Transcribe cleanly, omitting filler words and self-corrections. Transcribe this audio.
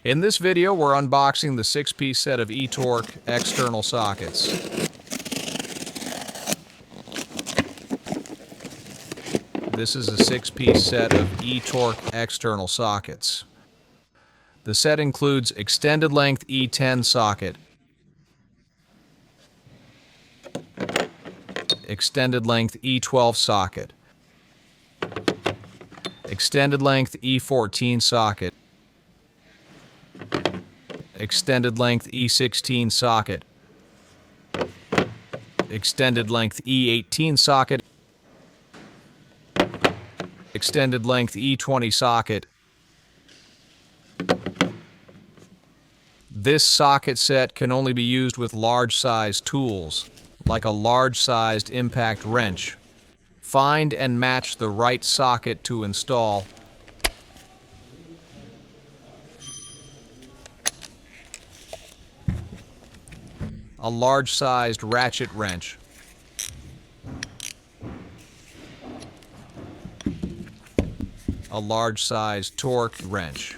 In this video, we're unboxing the 6-piece set of eTorque external sockets. This is a 6-piece set of eTorque external sockets. The set includes extended length E10 socket, extended length E12 socket, extended length E14 socket, extended length E16 socket, extended length E18 socket, extended length E20 socket. This socket set can only be used with large-sized tools, like a large-sized impact wrench. Find and match the right socket to install. A large-sized ratchet wrench. A large-sized torque wrench.